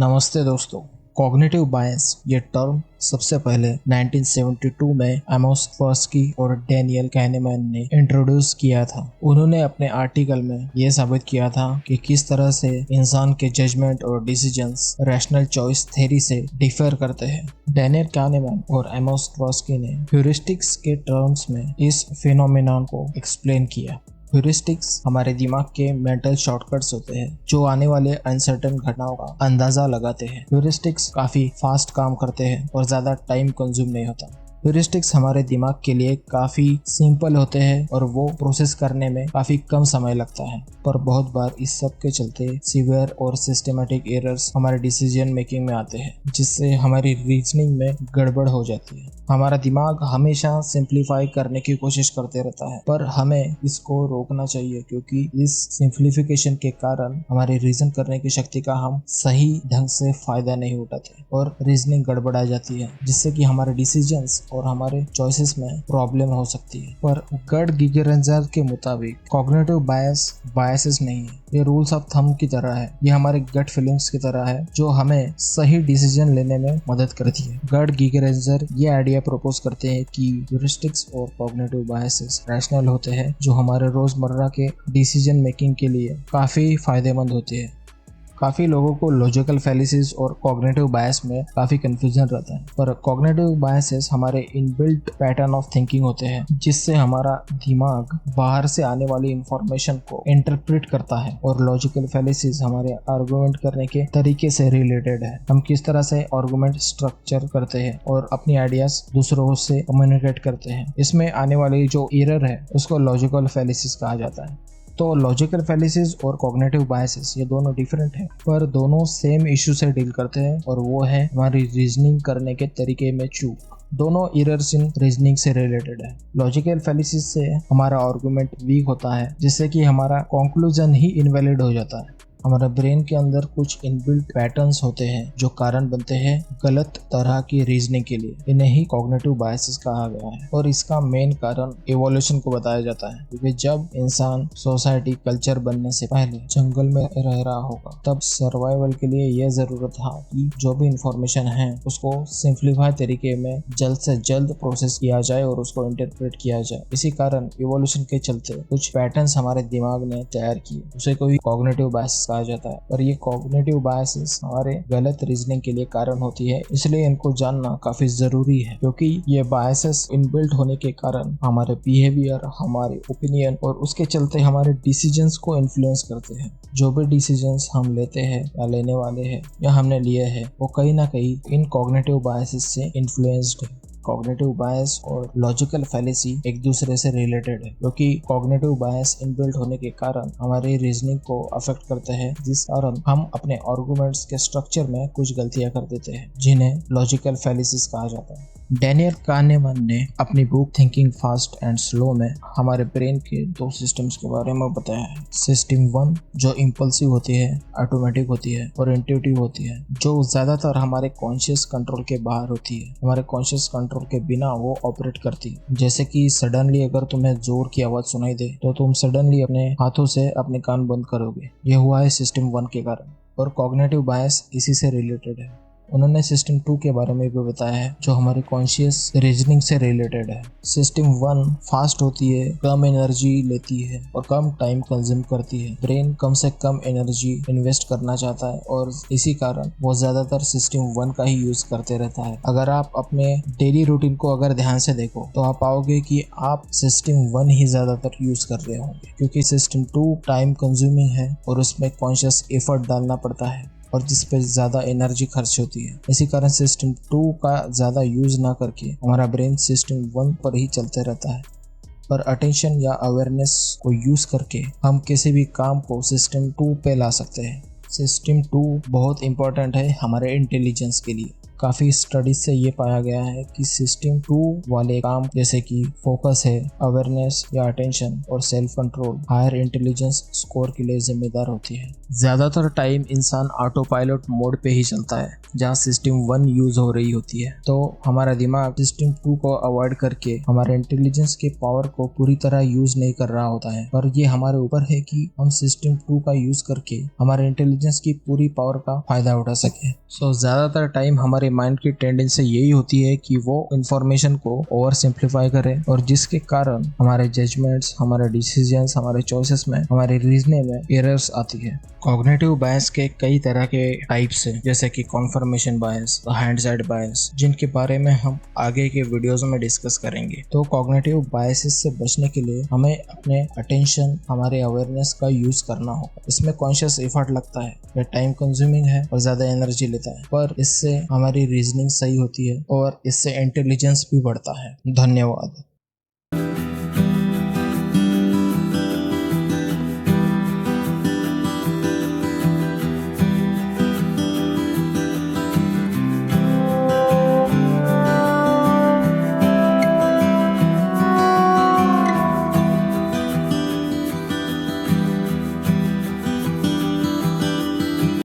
नमस्ते दोस्तों। कॉग्निटिव बायस ये टर्म सबसे पहले 1972 में एमोस ट्वेर्स्की और डैनियल kahneman ने इंट्रोड्यूस किया था। उन्होंने अपने आर्टिकल में ये साबित किया था कि किस तरह से इंसान के जजमेंट और डिसीजंस रैशनल चॉइस थ्योरी से डिफर करते हैं। डैनियल kahneman और एमोस ट्वेर्स्की ने ह्यूरिस्टिक्स के टर्म्स में इस फिनोमेनन को एक्सप्लेन किया। ह्यूरिस्टिक्स हमारे दिमाग के मेंटल शॉर्टकट्स होते हैं जो आने वाले अनसर्टेन घटनाओं का अंदाजा लगाते हैं। ह्यूरिस्टिक्स काफी फास्ट काम करते हैं और ज्यादा टाइम कंज्यूम नहीं होता। ह्यूरिस्टिक्स हमारे दिमाग के लिए काफी सिंपल होते हैं और वो प्रोसेस करने में काफी कम समय लगता है, पर बहुत बार इस सब के चलते सीवियर और सिस्टमेटिक एरर्स हमारे डिसीजन मेकिंग में आते हैं, जिससे हमारी रीजनिंग में गड़बड़ हो जाती है। हमारा दिमाग हमेशा सिंप्लीफाई करने की कोशिश करते रहता है, पर हमें इसको रोकना चाहिए क्योंकि इस सिंप्लीफिकेशन के कारण हमारे रीजन करने की शक्ति का हम सही ढंग से फायदा नहीं उठाते और रीजनिंग गड़बड़ा जाती है, जिससे कि हमारे डिसीजंस और हमारे चॉइसेस में प्रॉब्लम हो सकती है। पर गर्ड गिगेरेंजर के मुताबिक कॉग्निटिव बायसेस नहीं है, ये रूल्स ऑफ थंब की तरह है। ये हमारे गट फीलिंग्स की तरह है जो हमें सही डिसीजन लेने में मदद करती है। गर्ड गिगेरेंजर ये आइडिया प्रपोज करते हैं कि ह्यूरिस्टिक्स और कॉग्निटिव बायसेस रैशनल होते हैं जो हमारे रोजमर्रा के डिसीजन मेकिंग के लिए काफी फायदेमंद होते हैं। काफ़ी लोगों को लॉजिकल फैलिसिस और कॉग्निटिव बायस में काफ़ी कंफ्यूजन रहता है, पर कॉग्निटिव बायसेस हमारे इनबिल्ट पैटर्न ऑफ थिंकिंग होते हैं जिससे हमारा दिमाग बाहर से आने वाली इंफॉर्मेशन को इंटरप्रेट करता है, और लॉजिकल फैलिसिस हमारे आर्गुमेंट करने के तरीके से रिलेटेड है। हम किस तरह से आर्गुमेंट स्ट्रक्चर करते हैं और अपनी आइडियाज दूसरों से कम्युनिकेट करते हैं। इसमें आने वाली जो एरर है उसको लॉजिकल फैलिसिस कहा जाता है। तो लॉजिकल फैलिसिस और कॉग्निटिव बायसेस ये दोनों डिफरेंट हैं, पर दोनों सेम इशू से डील करते हैं, और वो है हमारी रीजनिंग करने के तरीके में चूक। दोनों एरर्स इन रीजनिंग से रिलेटेड है। लॉजिकल फैलिसिस से हमारा आर्गुमेंट वीक होता है, जिससे कि हमारा कंक्लूजन ही इनवैलिड हो जाता है। हमारे ब्रेन के अंदर कुछ इनबिल्ट पैटर्न्स होते हैं जो कारण बनते हैं गलत तरह की रीजनिंग के लिए। इन्हें ही कॉग्निटिव बायसेस कहा गया है, और इसका मेन कारण इवोल्यूशन को बताया जाता है, क्योंकि जब इंसान सोसाइटी कल्चर बनने से पहले जंगल में रह रहा होगा तब सर्वाइवल के लिए यह जरूरत था कि जो भी इंफॉर्मेशन है उसको सिंप्लीफाई तरीके में जल्द से जल्द प्रोसेस किया जाए और उसको इंटरप्रेट किया जाए। इसी कारण इवोल्यूशन के चलते कुछ पैटर्न्स हमारे दिमाग ने तैयार किए, उसे कोई कॉग्निटिव बायस कहा जाता है। और ये कॉग्निटिव बायसेस हमारे गलत रीजनिंग के लिए कारण होती है, इसलिए इनको जानना काफी जरूरी है, क्योंकि ये बायसेस इनबिल्ट होने के कारण हमारे बिहेवियर, हमारे ओपिनियन और उसके चलते हमारे डिसीजंस को इन्फ्लुएंस करते हैं। जो भी डिसीजंस हम लेते हैं या लेने वाले हैं या हमने लिए हैं वो कहीं ना कहीं इन कॉग्निटिव बायसेस से इन्फ्लुएंस्ड है। कॉग्निटिव बायस और लॉजिकल फैलिसी एक दूसरे से रिलेटेड है, क्योंकि कॉग्निटिव बायस इनबिल्ट होने के कारण हमारी रीजनिंग को अफेक्ट करते हैं, जिस कारण हम अपने आर्गुमेंट्स के स्ट्रक्चर में कुछ गलतियां कर देते हैं, जिन्हें लॉजिकल फैलिसिस कहा जाता है। डैनियल kahneman ने अपनी book thinking fast and slow में हमारे ब्रेन के दो सिस्टम्स के बारे में बताया है। सिस्टम 1 जो इम्पल्सिव होती है, ऑटोमेटिक होती है और इंट्यूटिव होती है, जो ज्यादातर हमारे कॉन्शियस कंट्रोल के बाहर होती है। हमारे कॉन्शियस कंट्रोल के बिना वो ऑपरेट करती है। जैसे कि सडनली अगर तुम्हें जोर की आवाज सुनाई दे तो तुम सडनली अपने हाथों से अपने कान बंद करोगे। यह हुआ है सिस्टम 1 के कारण। और कॉग्निटिव बायस इसी से रिलेटेड है। उन्होंने सिस्टम 2 के बारे में भी बताया है, जो हमारी कॉन्शियस रीजनिंग से रिलेटेड है। सिस्टम 1 फास्ट होती है, कम एनर्जी लेती है और कम टाइम कंज्यूम करती है। ब्रेन कम से कम एनर्जी इन्वेस्ट करना चाहता है और इसी कारण वो ज्यादातर सिस्टम 1 का ही यूज करते रहता है। अगर आप अपने डेली रूटीन को अगर ध्यान से देखो तो आप पाओगे कि आप सिस्टम 1 ही ज्यादातर यूज कर रहे होंगे, क्योंकि सिस्टम 2 टाइम कंज्यूमिंग है और उसमें कॉन्शियस एफर्ट डालना पड़ता है और जिस पे ज़्यादा एनर्जी खर्च होती है। इसी कारण सिस्टम 2 का ज़्यादा यूज ना करके हमारा ब्रेन सिस्टम 1 पर ही चलते रहता है। पर अटेंशन या अवेयरनेस को यूज करके हम किसी भी काम को सिस्टम 2 पे ला सकते हैं। सिस्टम 2 बहुत इंपॉर्टेंट है हमारे इंटेलिजेंस के लिए। काफी स्टडीज से ये पाया गया है कि सिस्टम 2 वाले काम जैसे कि फोकस है, अवेयरनेस या अटेंशन और self control higher intelligence score के लिए जिम्मेदार होती है। ज्यादातर टाइम इंसान ऑटो पायलट मोड पे ही चलता है जहाँ सिस्टम 1 यूज हो रही होती है, तो हमारा दिमाग सिस्टम 2 को अवॉइड करके हमारे इंटेलिजेंस के पावर को पूरी तरह यूज नहीं कर रहा होता है। पर ये हमारे ऊपर है कि हम सिस्टम 2 का यूज करके हमारे इंटेलिजेंस की पूरी पावर का फायदा उठा सके। सो ज्यादातर टाइम हमारे माइंड की टेंडेंसी यही होती है कि वो इंफॉर्मेशन को ओवर सिंप्लीफाई करे और जिसके कारण हमारे जजमेंट्स, हमारे डिसीजंस, हमारे चॉइसेस में, हमारे रीजनिंग में एरर्स आती है। कॉग्निटिव बायस के कई तरह के टाइप्स हैं, जैसे कि कॉन्फर्मेशन बायस, हाइंडसाइट बायस, जिनके बारे में हम आगे के वीडियोस में डिस्कस करेंगे। तो कॉग्निटिव बायसेस से बचने के लिए हमें अपने अटेंशन, हमारे अवेयरनेस का यूज करना होगा। इसमें कॉन्शियस एफर्ट लगता है, यह टाइम कंज्यूमिंग है और ज्यादा एनर्जी लेता है, पर इससे हमारी रीजनिंग सही होती है और इससे इंटेलिजेंस भी बढ़ता है। धन्यवाद।